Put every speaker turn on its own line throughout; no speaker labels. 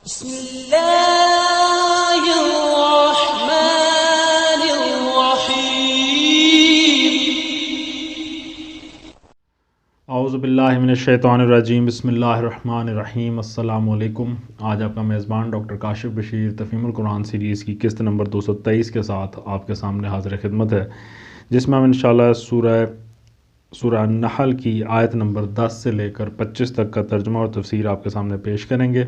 بسم اللہ الرحمن الرحیم۔
اعوذ باللہ من الشیطان الرجیم، بسم اللہ الرحمن الرحیم۔ السلام علیکم۔ آج آپ کا میزبان ڈاکٹر کاشف بشیر تفہیم القرآن سیریز کی قسط نمبر 223 کے ساتھ آپ کے سامنے حاضر خدمت ہے، جس میں ہم انشاءاللہ سورہ النحل کی آیت نمبر 10 سے لے کر 25 تک کا ترجمہ اور تفسیر آپ کے سامنے پیش کریں گے،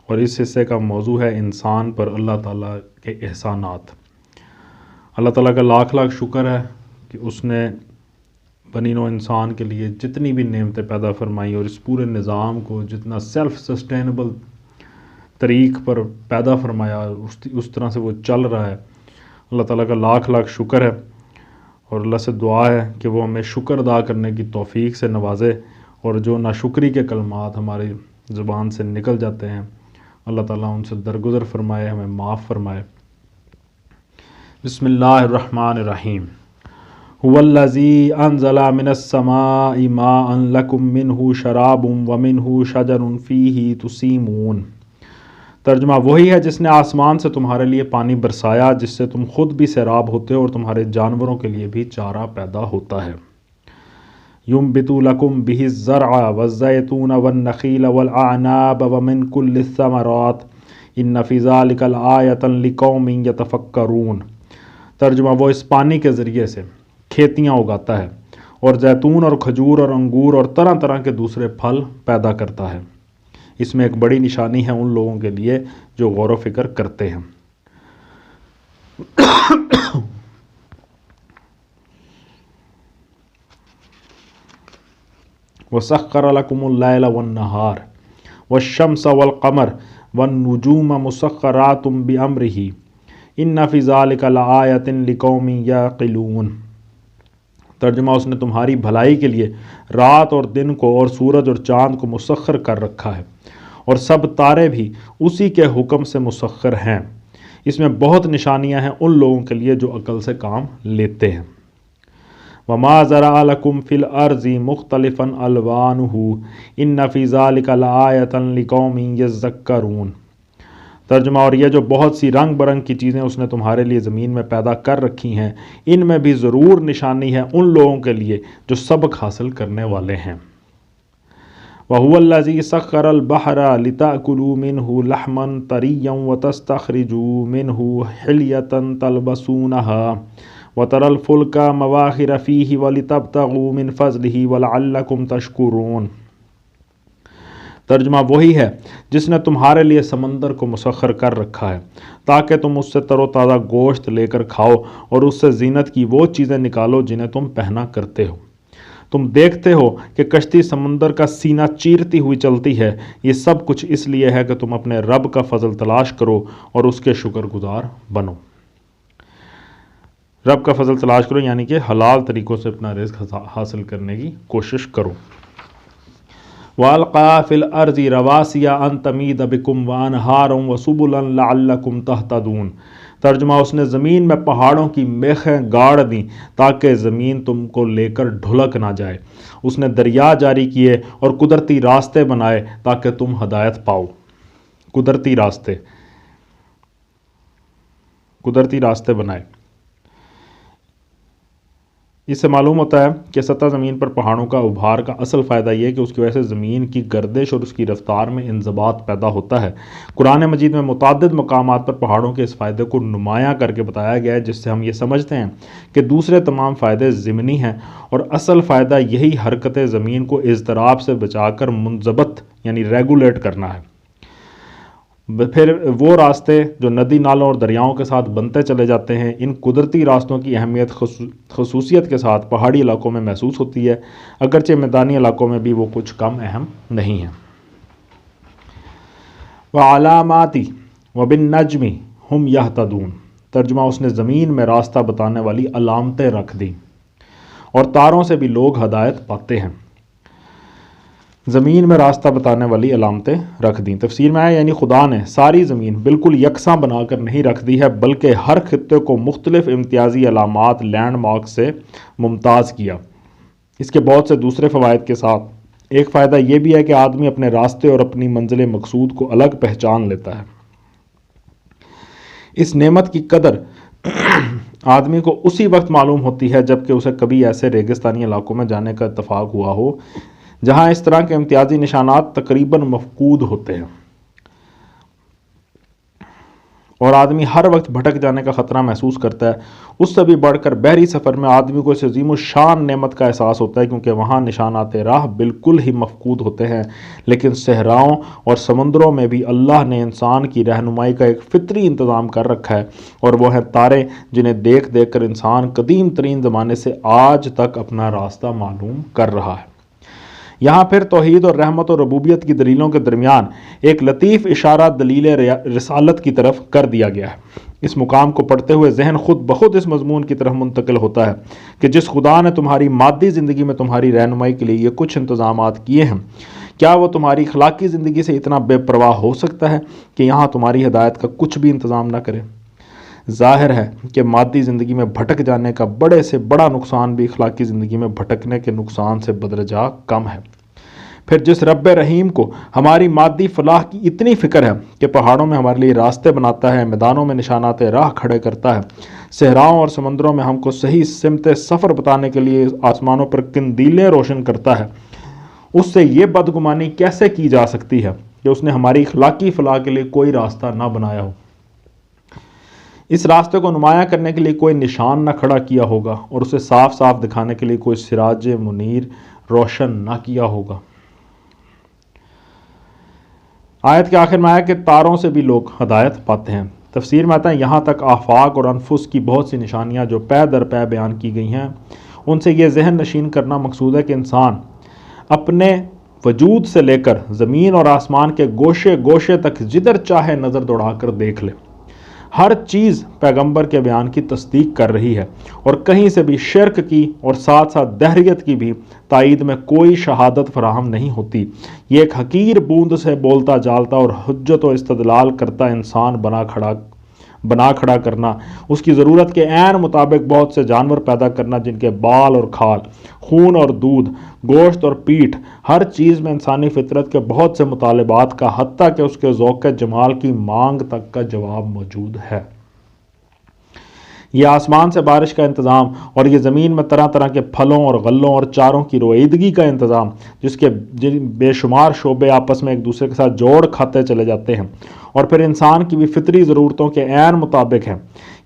اور اس حصے کا موضوع ہے انسان پر اللہ تعالیٰ کے احسانات۔ اللہ تعالیٰ کا لاکھ لاکھ شکر ہے کہ اس نے بنی نوع انسان کے لیے جتنی بھی نعمتیں پیدا فرمائی اور اس پورے نظام کو جتنا سیلف سسٹینیبل طریق پر پیدا فرمایا، اس طرح سے وہ چل رہا ہے۔ اللہ تعالیٰ کا لاکھ لاکھ شکر ہے، اور اللہ سے دعا ہے کہ وہ ہمیں شکر ادا کرنے کی توفیق سے نوازے، اور جو ناشکری کے کلمات ہماری زبان سے نکل جاتے ہیں اللہ تعالیٰ ان سے درگزر فرمائے، ہمیں معاف فرمائے۔ بسم اللہ الرحمن الرحیم۔ هو الذی انزل من السماء ماء لکم منہ شراب ومنہ شجر فیہ تسیمون۔ ترجمہ وہی ہے جس نے آسمان سے تمہارے لیے پانی برسایا، جس سے تم خود بھی سیراب ہوتے ہو اور تمہارے جانوروں کے لیے بھی چارہ پیدا ہوتا ہے۔ ينبت لكم به الزرع والزيتون والنخيل والأعناب ومن كل الثمرات إن في ذلك لآية لقوم يتفكرون۔ ترجمہ وہ اس پانی کے ذریعے سے کھیتیاں اگاتا ہے، اور زیتون اور کھجور اور انگور اور طرح طرح کے دوسرے پھل پیدا کرتا ہے۔ اس میں ایک بڑی نشانی ہے ان لوگوں کے لیے جو غور و فکر کرتے ہیں۔ وَسَخَّرَ لَكُمُ اللَّيْلَ وَالنَّهَارَ وَالشَّمْسَ وَالْقَمَرَ وَالنُّجُومَ مُسَخَّرَاتٌ بِأَمْرِهِ إِنَّ فِي ذَلِكَ لَآيَةٍ لِقَوْمٍ يَعْقِلُونَ۔ ترجمہ اس نے تمہاری بھلائی کے لیے رات اور دن کو اور سورج اور چاند کو مسخر کر رکھا ہے، اور سب تارے بھی اسی کے حکم سے مسخر ہیں۔ اس میں بہت نشانیاں ہیں ان لوگوں کے لیے جو عقل سے کام لیتے ہیں۔ وَمَا زَرَعَ لَكُمْ فِي الْأَرْضِ مُخْتَلِفًا أَلْوَانُهُ إِنَّ فِي ذَلِكَ لَآيَةً لِقَوْمٍ يَذَّكَّرُونَ۔ ترجمہ اور یہ جو بہت سی رنگ برنگ کی چیزیں اس نے تمہارے لیے زمین میں پیدا کر رکھی ہیں، ان میں بھی ضرور نشانی ہے ان لوگوں کے لیے جو سبق حاصل کرنے والے ہیں۔ وَهُوَ الَّذِي سَخَّرَ الْبَحْرَ لِتَأْكُلُوا مِنْهُ لَحْمًا طَرِيًّا وَتَسْتَخْرِجُوا مِنْهُ حِلْيَةً تَلْبَسُونَهَا وَتَرَى الْفُلْكَ مَوَاخِرَ فِيهِ وَلِتَبْتَغُوا مِنْ فَضْلِهِ وَلَعَلَّكُمْ تَشْكُرُونَ۔ ترجمہ وہی ہے جس نے تمہارے لیے سمندر کو مسخر کر رکھا ہے تاکہ تم اس سے تر و تازہ گوشت لے کر کھاؤ، اور اس سے زینت کی وہ چیزیں نکالو جنہیں تم پہنا کرتے ہو۔ تم دیکھتے ہو کہ کشتی سمندر کا سینہ چیرتی ہوئی چلتی ہے، یہ سب کچھ اس لیے ہے کہ تم اپنے رب کا فضل تلاش کرو اور اس کے شکر گزار بنو۔ رب کا فضل تلاش کرو یعنی کہ حلال طریقوں سے اپنا رزق حاصل کرنے کی کوشش کرو۔ وَأَلْقَىٰ فِي الْأَرْضِ رَوَاسِيَ أَن تَمِيدَ بِكُمْ وَأَنْهَارًا وَسُبُلًا لَعَلَّكُمْ تَهْتَدُونَ۔ ترجمہ اس نے زمین میں پہاڑوں کی میخیں گاڑ دیں تاکہ زمین تم کو لے کر ڈھلک نہ جائے۔ اس نے دریا جاری کیے اور قدرتی راستے بنائے تاکہ تم ہدایت پاؤ۔ قدرتی راستے بنائے۔ اس سے معلوم ہوتا ہے کہ سطح زمین پر پہاڑوں کا ابھار کا اصل فائدہ یہ ہے کہ اس کی وجہ سے زمین کی گردش اور اس کی رفتار میں انضباط پیدا ہوتا ہے۔ قرآن مجید میں متعدد مقامات پر پہاڑوں کے اس فائدے کو نمایاں کر کے بتایا گیا ہے، جس سے ہم یہ سمجھتے ہیں کہ دوسرے تمام فائدے ضمنی ہیں، اور اصل فائدہ یہی حرکت زمین کو اضطراب سے بچا کر منضبط یعنی ریگولیٹ کرنا ہے۔ پھر وہ راستے جو ندی نالوں اور دریاؤں کے ساتھ بنتے چلے جاتے ہیں، ان قدرتی راستوں کی اہمیت خصوصیت کے ساتھ پہاڑی علاقوں میں محسوس ہوتی ہے، اگرچہ میدانی علاقوں میں بھی وہ کچھ کم اہم نہیں ہیں۔ وَعَلَامَاتٍ وَبِالنَّجْمِ هُمْ يَهْتَدُونَ۔ ترجمہ اس نے زمین میں راستہ بتانے والی علامتیں رکھ دیں، اور تاروں سے بھی لوگ ہدایت پاتے ہیں۔ زمین میں راستہ بتانے والی علامتیں رکھ دیں۔ تفسیر میں ہے یعنی خدا نے ساری زمین بالکل یکساں بنا کر نہیں رکھ دی ہے، بلکہ ہر خطے کو مختلف امتیازی علامات لینڈ مارک سے ممتاز کیا۔ اس کے بہت سے دوسرے فوائد کے ساتھ ایک فائدہ یہ بھی ہے کہ آدمی اپنے راستے اور اپنی منزل مقصود کو الگ پہچان لیتا ہے۔ اس نعمت کی قدر آدمی کو اسی وقت معلوم ہوتی ہے جب کہ اسے کبھی ایسے ریگستانی علاقوں میں جانے کا اتفاق ہوا ہو جہاں اس طرح کے امتیازی نشانات تقریباً مفقود ہوتے ہیں، اور آدمی ہر وقت بھٹک جانے کا خطرہ محسوس کرتا ہے۔ اس سے بھی بڑھ کر بحری سفر میں آدمی کو اس عظیم الشان نعمت کا احساس ہوتا ہے، کیونکہ وہاں نشانات راہ بالکل ہی مفقود ہوتے ہیں، لیکن صحراؤں اور سمندروں میں بھی اللہ نے انسان کی رہنمائی کا ایک فطری انتظام کر رکھا ہے، اور وہ ہیں تارے جنہیں دیکھ دیکھ کر انسان قدیم ترین زمانے سے آج تک اپنا راستہ معلوم کر رہا ہے۔ یہاں پھر توحید اور رحمت اور ربوبیت کی دلیلوں کے درمیان ایک لطیف اشارہ دلیل رسالت کی طرف کر دیا گیا ہے۔ اس مقام کو پڑھتے ہوئے ذہن خود بخود اس مضمون کی طرف منتقل ہوتا ہے کہ جس خدا نے تمہاری مادی زندگی میں تمہاری رہنمائی کے لیے یہ کچھ انتظامات کیے ہیں، کیا وہ تمہاری اخلاقی زندگی سے اتنا بے پرواہ ہو سکتا ہے کہ یہاں تمہاری ہدایت کا کچھ بھی انتظام نہ کرے؟ ظاہر ہے کہ مادی زندگی میں بھٹک جانے کا بڑے سے بڑا نقصان بھی اخلاقی زندگی میں بھٹکنے کے نقصان سے بدرجہ کم ہے۔ پھر جس رب رحیم کو ہماری مادی فلاح کی اتنی فکر ہے کہ پہاڑوں میں ہمارے لیے راستے بناتا ہے، میدانوں میں نشانات راہ کھڑے کرتا ہے، صحراؤں اور سمندروں میں ہم کو صحیح سمت سفر بتانے کے لیے آسمانوں پر قندیلیں روشن کرتا ہے، اس سے یہ بدگمانی کیسے کی جا سکتی ہے کہ اس نے ہماری اخلاقی فلاح کے لیے کوئی راستہ نہ بنایا ہو، اس راستے کو نمایاں کرنے کے لیے کوئی نشان نہ کھڑا کیا ہوگا، اور اسے صاف صاف دکھانے کے لیے کوئی سراج منیر روشن نہ کیا ہوگا۔ آیت کے آخر میں آیا کہ تاروں سے بھی لوگ ہدایت پاتے ہیں۔ تفسیر میں آتا ہے یہاں تک آفاق اور انفس کی بہت سی نشانیاں جو پے در پے بیان کی گئی ہیں، ان سے یہ ذہن نشین کرنا مقصود ہے کہ انسان اپنے وجود سے لے کر زمین اور آسمان کے گوشے گوشے تک جدھر چاہے نظر دوڑا کر دیکھ لے، ہر چیز پیغمبر کے بیان کی تصدیق کر رہی ہے، اور کہیں سے بھی شرک کی اور ساتھ ساتھ دہریت کی بھی تائید میں کوئی شہادت فراہم نہیں ہوتی۔ یہ ایک حقیر بوند سے بولتا جالتا اور حجت و استدلال کرتا انسان بنا کھڑا کرنا، اس کی ضرورت کے عین مطابق بہت سے جانور پیدا کرنا جن کے بال اور کھال، خون اور دودھ، گوشت اور پیٹھ، ہر چیز میں انسانی فطرت کے بہت سے مطالبات کا، حتیٰ کہ اس کے ذوق جمال کی مانگ تک کا جواب موجود ہے۔ یہ آسمان سے بارش کا انتظام اور یہ زمین میں طرح طرح کے پھلوں اور غلوں اور چاروں کی رویدگی کا انتظام، جس کے بے شمار شعبے آپس میں ایک دوسرے کے ساتھ جوڑ کھاتے چلے جاتے ہیں اور پھر انسان کی بھی فطری ضرورتوں کے عین مطابق ہیں۔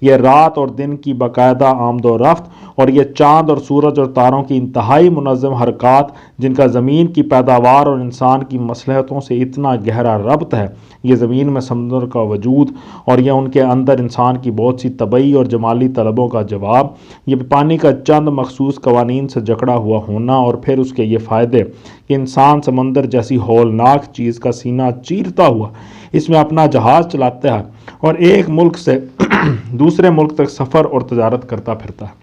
یہ رات اور دن کی باقاعدہ آمد و رفت، اور یہ چاند اور سورج اور تاروں کی انتہائی منظم حرکات جن کا زمین کی پیداوار اور انسان کی مصلحتوں سے اتنا گہرا ربط ہے، یہ زمین میں سمندر کا وجود اور یہ ان کے اندر انسان کی بہت سی طبعی اور جمالی طلبوں کا جواب، یہ پانی کا چند مخصوص قوانین سے جکڑا ہوا ہونا، اور پھر اس کے یہ فائدے کہ انسان سمندر جیسی ہولناک چیز کا سینہ چیرتا ہوا اس میں اپنا جہاز چلاتا ہے اور ایک ملک سے دوسرے ملک تک سفر اور تجارت کرتا پھرتا ہے۔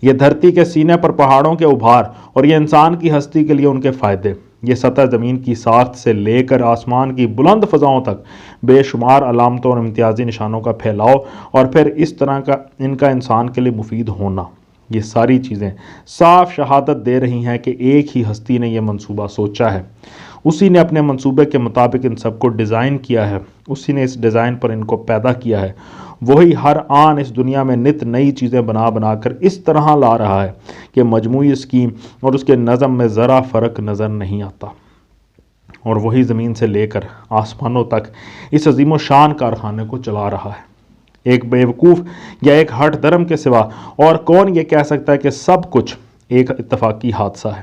یہ دھرتی کے سینے پر پہاڑوں کے ابھار اور یہ انسان کی ہستی کے لیے ان کے فائدے، یہ سطح زمین کی ساخت سے لے کر آسمان کی بلند فضاؤں تک بے شمار علامتوں اور امتیازی نشانوں کا پھیلاؤ، اور پھر اس طرح کا ان کا انسان کے لیے مفید ہونا، یہ ساری چیزیں صاف شہادت دے رہی ہیں کہ ایک ہی ہستی نے یہ منصوبہ سوچا ہے، اسی نے اپنے منصوبے کے مطابق ان سب کو ڈیزائن کیا ہے، اسی نے اس ڈیزائن پر ان کو پیدا کیا ہے، وہی ہر آن اس دنیا میں نت نئی چیزیں بنا کر اس طرح لا رہا ہے کہ مجموعی اسکیم اور اس کے نظم میں ذرا فرق نظر نہیں آتا، اور وہی زمین سے لے کر آسمانوں تک اس عظیم و شان کارخانے کو چلا رہا ہے۔ ایک بیوقوف یا ایک ہٹ درم کے سوا اور کون یہ کہہ سکتا ہے کہ سب کچھ ایک اتفاقی حادثہ ہے،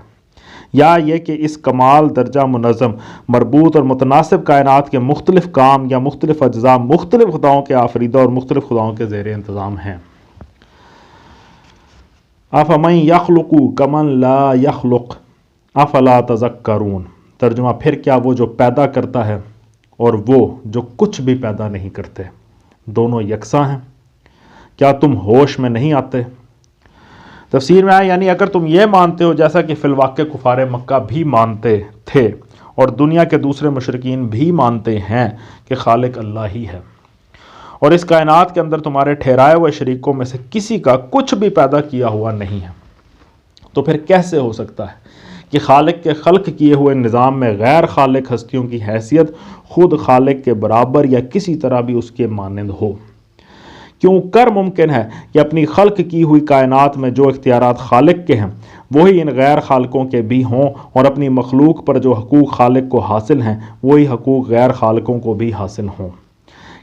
یا یہ کہ اس کمال درجہ منظم، مربوط اور متناسب کائنات کے مختلف کام یا مختلف اجزاء مختلف خداؤں کے آفریدہ اور مختلف خداؤں کے زیر انتظام ہیں۔ افمن یخلق کمن لا یخلق افلا تذکرون۔ ترجمہ پھر کیا وہ جو پیدا کرتا ہے اور وہ جو کچھ بھی پیدا نہیں کرتے دونوں یکساں ہیں، کیا تم ہوش میں نہیں آتے؟ تفسیر میں آیا یعنی اگر تم یہ مانتے ہو جیسا کہ فی الواقع کفار مکہ بھی مانتے تھے اور دنیا کے دوسرے مشرکین بھی مانتے ہیں کہ خالق اللہ ہی ہے، اور اس کائنات کے اندر تمہارے ٹھہرائے ہوئے شریکوں میں سے کسی کا کچھ بھی پیدا کیا ہوا نہیں ہے، تو پھر کیسے ہو سکتا ہے کہ خالق کے خلق کیے ہوئے نظام میں غیر خالق ہستیوں کی حیثیت خود خالق کے برابر یا کسی طرح بھی اس کے مانند ہو؟ کیوں کر ممکن ہے کہ اپنی خلق کی ہوئی کائنات میں جو اختیارات خالق کے ہیں وہی ان غیر خالقوں کے بھی ہوں، اور اپنی مخلوق پر جو حقوق خالق کو حاصل ہیں وہی حقوق غیر خالقوں کو بھی حاصل ہوں؟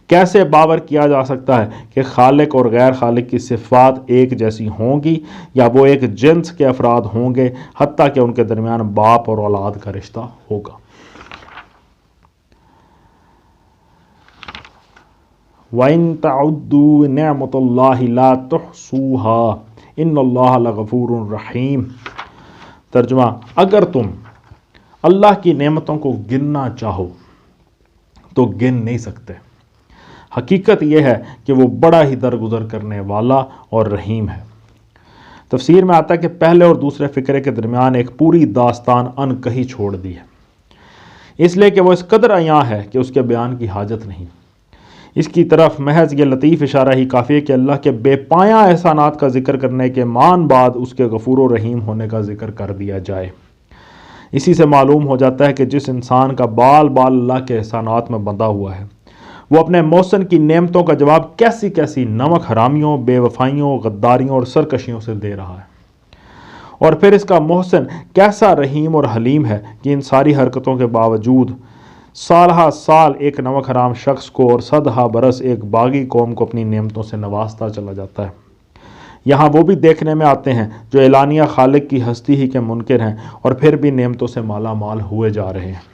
کیسے باور کیا جا سکتا ہے کہ خالق اور غیر خالق کی صفات ایک جیسی ہوں گی یا وہ ایک جنس کے افراد ہوں گے، حتیٰ کہ ان کے درمیان باپ اور اولاد کا رشتہ ہوگا؟ وَإِن تَعُدُّوا نِعْمَةَ اللَّهِ لَا تُحْصُوهَا إِنَّ اللَّهَ لَغَفُورٌ رَحِيمٌ۔ ترجمہ: اگر تم اللہ کی نعمتوں کو گننا چاہو تو گن نہیں سکتے، حقیقت یہ ہے کہ وہ بڑا ہی درگزر کرنے والا اور رحیم ہے۔ تفسیر میں آتا ہے کہ پہلے اور دوسرے فقرے کے درمیان ایک پوری داستان ان کہی چھوڑ دی ہے، اس لیے کہ وہ اس قدر عیاں ہے کہ اس کے بیان کی حاجت نہیں۔ اس کی طرف محض یہ لطیف اشارہ ہی کافی ہے کہ اللہ کے بے پایاں احسانات کا ذکر کرنے کے مان بعد اس کے غفور و رحیم ہونے کا ذکر کر دیا جائے۔ اسی سے معلوم ہو جاتا ہے کہ جس انسان کا بال بال اللہ کے احسانات میں بندھا ہوا ہے وہ اپنے محسن کی نعمتوں کا جواب کیسی کیسی نمک حرامیوں، بے وفائیوں، غداریوں اور سرکشیوں سے دے رہا ہے، اور پھر اس کا محسن کیسا رحیم اور حلیم ہے کہ ان ساری حرکتوں کے باوجود سالہ سال ایک نمک حرام شخص کو اور صدہا برس ایک باغی قوم کو اپنی نعمتوں سے نوازتا چلا جاتا ہے۔ یہاں وہ بھی دیکھنے میں آتے ہیں جو اعلانیہ خالق کی ہستی ہی کے منکر ہیں اور پھر بھی نعمتوں سے مالا مال ہوئے جا رہے ہیں۔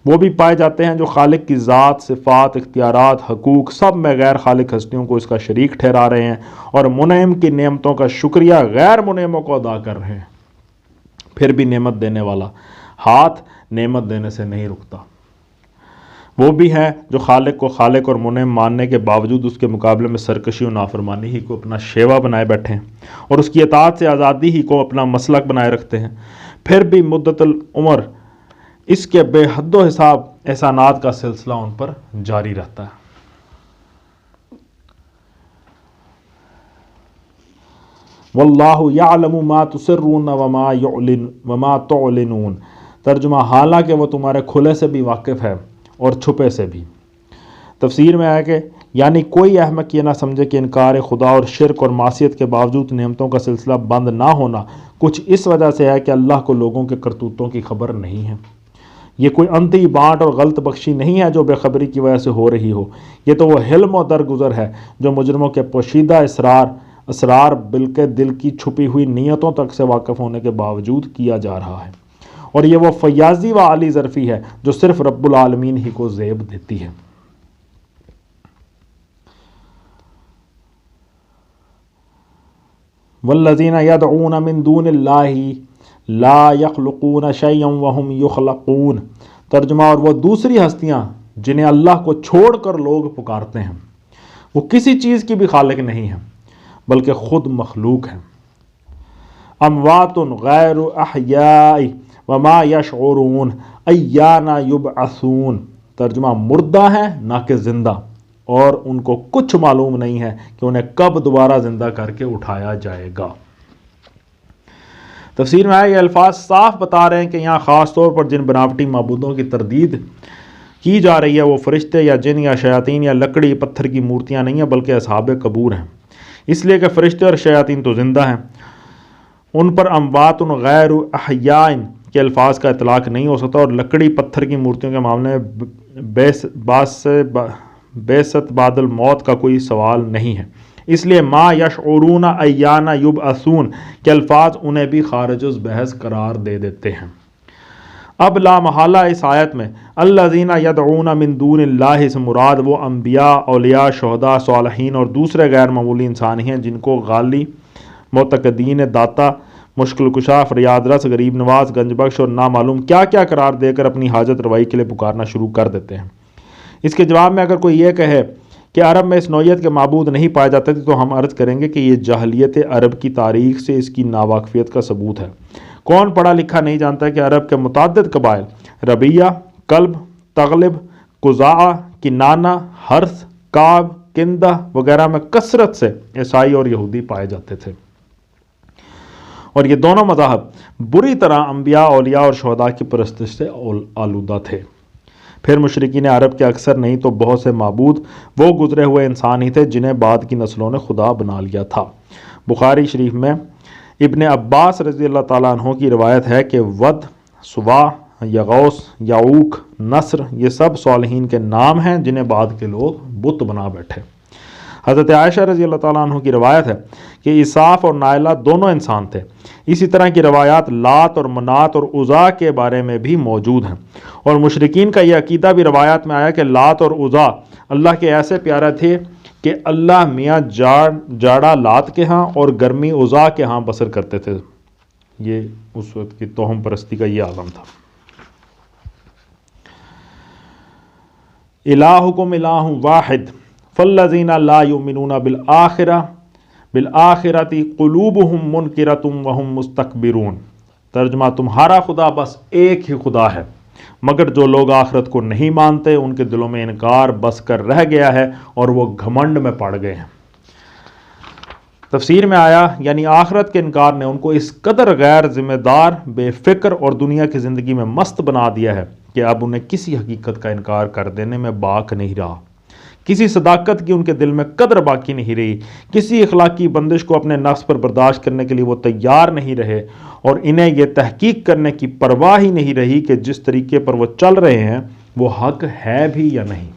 وہ بھی پائے جاتے ہیں جو خالق کی ذات، صفات، اختیارات، حقوق سب میں غیر خالق ہستیوں کو اس کا شریک ٹھہرا رہے ہیں اور منعم کی نعمتوں کا شکریہ غیر منعموں کو ادا کر رہے ہیں۔ پھر بھی نعمت دینے والا ہاتھ نعمت دینے سے نہیں رکتا۔ وہ بھی ہیں جو خالق کو خالق اور منعم ماننے کے باوجود اس کے مقابلے میں سرکشی و نافرمانی ہی کو اپنا شیوا بنائے بیٹھے ہیں اور اس کی اطاعت سے آزادی ہی کو اپنا مسلک بنائے رکھتے ہیں۔ پھر بھی مدت العمر اس کے بے حد و حساب احسانات کا سلسلہ ان پر جاری رہتا ہے۔ واللہ یعلم ما تسرون وما تعلنون۔ ترجمہ: حالانکہ وہ تمہارے کھلے سے بھی واقف ہے اور چھپے سے بھی۔ تفسیر میں آیا کہ یعنی کوئی احمق یہ نہ سمجھے کہ انکار خدا اور شرک اور معصیت کے باوجود نعمتوں کا سلسلہ بند نہ ہونا کچھ اس وجہ سے ہے کہ اللہ کو لوگوں کے کرتوتوں کی خبر نہیں ہے۔ یہ کوئی اندھی بانٹ اور غلط بخشی نہیں ہے جو بے خبری کی وجہ سے ہو رہی ہو، یہ تو وہ حلم و درگزر ہے جو مجرموں کے پوشیدہ اسرار بلکہ دل کی چھپی ہوئی نیتوں تک سے واقف ہونے کے باوجود کیا جا رہا ہے، اور یہ وہ فیاضی و عالی ظرفی ہے جو صرف رب العالمین ہی کو زیب دیتی ہے۔ والذین یدعون من دون اللہ لا یخلقون شیئا وہم یخلقون۔ ترجمہ: اور وہ دوسری ہستیاں جنہیں اللہ کو چھوڑ کر لوگ پکارتے ہیں وہ کسی چیز کی بھی خالق نہیں ہیں بلکہ خود مخلوق ہیں۔ اموات غیر احیاء وما یشعرون ایانا یبعثون۔ ترجمہ: مردہ ہیں نہ کہ زندہ، اور ان کو کچھ معلوم نہیں ہے کہ انہیں کب دوبارہ زندہ کر کے اٹھایا جائے گا۔ تفسیر میں یہ الفاظ صاف بتا رہے ہیں کہ یہاں خاص طور پر جن بناوٹی معبودوں کی تردید کی جا رہی ہے وہ فرشتے یا جن یا شیاطین یا لکڑی پتھر کی مورتیاں نہیں ہیں بلکہ اصحاب قبور ہیں، اس لیے کہ فرشتے اور شیاطین تو زندہ ہیں، ان پر اموات غیر احیاء کے الفاظ کا اطلاق نہیں ہو سکتا، اور لکڑی پتھر کی مورتیوں کے معاملے میں بیست بعد الموت کا کوئی سوال نہیں ہے، اس لیے ما یشعرون ایانا یبعثون کے الفاظ انہیں بھی خارج البحث قرار دے دیتے ہیں۔ اب لا محالہ اس آیت میں الذین یدعون من دون اللہ سے مراد وہ انبیاء، اولیاء، شہداء، صالحین اور دوسرے غیر معمولی انسان ہیں جن کو غالی، معتقدین، داتا، مشکل کشا، فریاد رس، غریب نواز، گنج بخش اور نامعلوم کیا کیا قرار دے کر اپنی حاجت روائی کے لیے پکارنا شروع کر دیتے ہیں۔ اس کے جواب میں اگر کوئی یہ کہے کہ عرب میں اس نوعیت کے معبود نہیں پائے جاتے تھے تو ہم عرض کریں گے کہ یہ جاہلیت عرب کی تاریخ سے اس کی ناواقفیت کا ثبوت ہے۔ کون پڑھا لکھا نہیں جانتا کہ عرب کے متعدد قبائل ربیہ، کلب، تغلب، قزاع، کنانہ، حرث، کعب، کندہ وغیرہ میں کثرت سے عیسائی اور یہودی پائے جاتے تھے۔ اور یہ دونوں مذاہب بری طرح انبیاء، اولیاء اور شہداء کی پرستش سے آلودہ تھے۔ پھر مشرکین عرب کے اکثر نہیں تو بہت سے معبود وہ گزرے ہوئے انسان ہی تھے جنہیں بعد کی نسلوں نے خدا بنا لیا تھا۔ بخاری شریف میں ابن عباس رضی اللہ تعالیٰ عنہ کی روایت ہے کہ ود، سوا، یغوث، یعوق، نصر یہ سب صالحین کے نام ہیں جنہیں بعد کے لوگ بت بنا بیٹھے۔ حضرت عائشہ رضی اللہ تعالیٰ عنہ کی روایت ہے کہ اساف اور نائلہ دونوں انسان تھے۔ اسی طرح کی روایات لات اور منات اور عزا کے بارے میں بھی موجود ہیں، اور مشرکین کا یہ عقیدہ بھی روایات میں آیا کہ لات اور عزا اللہ کے ایسے پیارے تھے کہ اللہ میاں جاڑا لات کے ہاں اور گرمی عزا کے ہاں بسر کرتے تھے۔ یہ اس وقت کی توہم پرستی کا یہ عالم تھا۔ الہکم الہ واحد فالذین لا یؤمنون بالآخرۃ قلوبہم منکرۃ وہم مستکبرون۔ ترجمہ: تمہارا خدا بس ایک ہی خدا ہے، مگر جو لوگ آخرت کو نہیں مانتے ان کے دلوں میں انکار بس کر رہ گیا ہے اور وہ گھمنڈ میں پڑ گئے ہیں۔ تفسیر میں آیا یعنی آخرت کے انکار نے ان کو اس قدر غیر ذمہ دار، بے فکر اور دنیا کی زندگی میں مست بنا دیا ہے کہ اب انہیں کسی حقیقت کا انکار کر دینے میں باک نہیں رہا، کسی صداقت کی ان کے دل میں قدر باقی نہیں رہی، کسی اخلاقی بندش کو اپنے نفس پر برداشت کرنے کے لیے وہ تیار نہیں رہے، اور انہیں یہ تحقیق کرنے کی پرواہ ہی نہیں رہی کہ جس طریقے پر وہ چل رہے ہیں وہ حق ہے بھی یا نہیں۔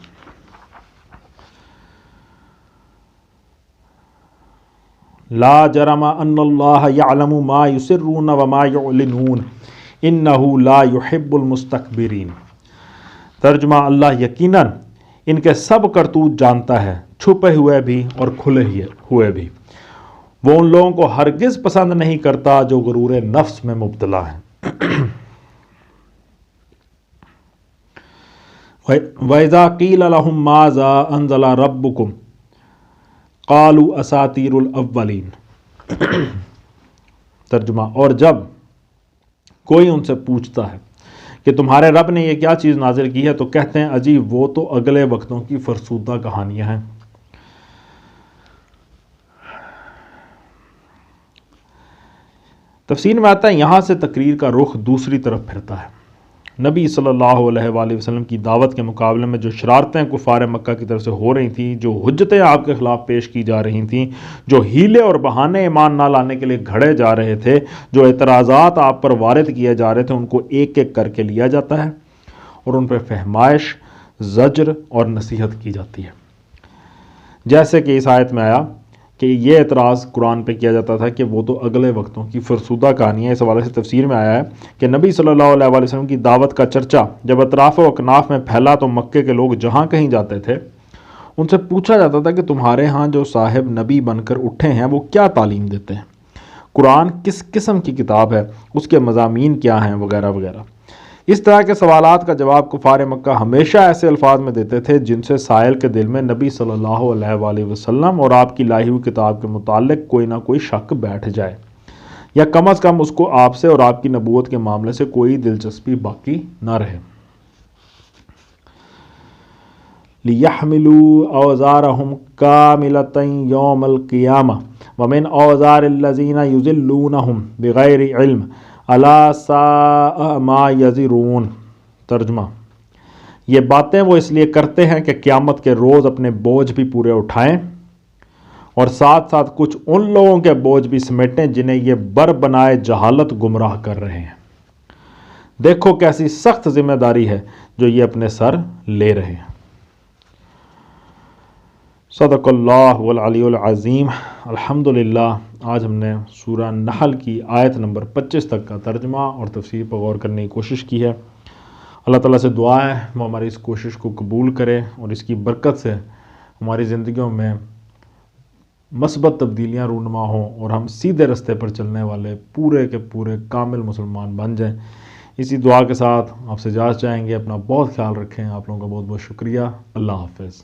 لا جرم ان اللہ یعلم ما یسرون وما یعلنون انہ لا یحب المستکبرین۔ ترجمہ: اللہ یقیناً ان کے سب کرتوت جانتا ہے، چھپے ہوئے بھی اور کھلے ہوئے بھی۔ وہ ان لوگوں کو ہرگز پسند نہیں کرتا جو غرور نفس میں مبتلا ہیں۔ وَإِذَا قِيلَ لَهُم مَّاذَا أَنزَلَ رَبُّكُمْ قَالُوا أَسَاطِيرُ الْأَوَّلِينَ۔ ترجمہ: اور جب کوئی ان سے پوچھتا ہے کہ تمہارے رب نے یہ کیا چیز نازل کی ہے تو کہتے ہیں اجی وہ تو اگلے وقتوں کی فرسودہ کہانیاں ہیں۔ تفسیر میں آتا ہے یہاں سے تقریر کا رخ دوسری طرف پھرتا ہے۔ نبی صلی اللہ علیہ وآلہ وسلم کی دعوت کے مقابلے میں جو شرارتیں کفار مکہ کی طرف سے ہو رہی تھیں، جو حجتیں آپ کے خلاف پیش کی جا رہی تھیں، جو ہیلے اور بہانے ایمان نہ لانے کے لیے گھڑے جا رہے تھے، جو اعتراضات آپ پر وارد کیے جا رہے تھے، ان کو ایک ایک کر کے لیا جاتا ہے اور ان پہ فہمائش، زجر اور نصیحت کی جاتی ہے۔ جیسے کہ اس آیت میں آیا کہ یہ اعتراض قرآن پہ کیا جاتا تھا کہ وہ تو اگلے وقتوں کی فرسودہ کہانی ہے۔ اس حوالے سے تفسیر میں آیا ہے کہ نبی صلی اللہ علیہ وآلہ وسلم کی دعوت کا چرچا جب اطراف و اکناف میں پھیلا تو مکے کے لوگ جہاں کہیں جاتے تھے ان سے پوچھا جاتا تھا کہ تمہارے ہاں جو صاحب نبی بن کر اٹھے ہیں وہ کیا تعلیم دیتے ہیں، قرآن کس قسم کی کتاب ہے، اس کے مضامین کیا ہیں، وغیرہ وغیرہ۔ اس طرح کے سوالات کا جواب کفار مکہ ہمیشہ ایسے الفاظ میں دیتے تھے جن سے سائل کے دل میں نبی صلی اللہ علیہ وآلہ وسلم اور آپ کی لائی ہوئی کتاب کے متعلق کوئی نہ کوئی شک بیٹھ جائے، یا کم از کم اس کو آپ سے اور آپ کی نبوت کے معاملے سے کوئی دلچسپی باقی نہ رہے۔ لِيَحْمِلُوا أَوْزَارَهُمْ كَامِلَةً يَوْمَ الْقِيَامَةِ وَمِنْ أَوْزَارِ الَّذِينَ يُضِلُّونَهُمْ بِغَيْرِ عِلْمٍ أَلَا سَاءَ مَا يَزِرُونَ۔ ترجمہ: یہ باتیں وہ اس لیے کرتے ہیں کہ قیامت کے روز اپنے بوجھ بھی پورے اٹھائیں اور ساتھ ساتھ کچھ ان لوگوں کے بوجھ بھی سمیٹیں جنہیں یہ بر بنائے جہالت گمراہ کر رہے ہیں۔ دیکھو کیسی سخت ذمہ داری ہے جو یہ اپنے سر لے رہے ہیں۔ صدق اللہ العلی العظیم۔ الحمدللہ آج ہم نے سورہ نحل کی آیت نمبر 25 تک کا ترجمہ اور تفسیر پر غور کرنے کی کوشش کی ہے۔ اللہ تعالیٰ سے دعا ہے وہ ہماری اس کوشش کو قبول کرے اور اس کی برکت سے ہماری زندگیوں میں مثبت تبدیلیاں رونما ہوں اور ہم سیدھے رستے پر چلنے والے پورے کے پورے کامل مسلمان بن جائیں۔ اسی دعا کے ساتھ آپ سے اجازت چاہیں گے۔ اپنا بہت خیال رکھیں۔ آپ لوگوں کا بہت بہت شکریہ۔ اللہ حافظ۔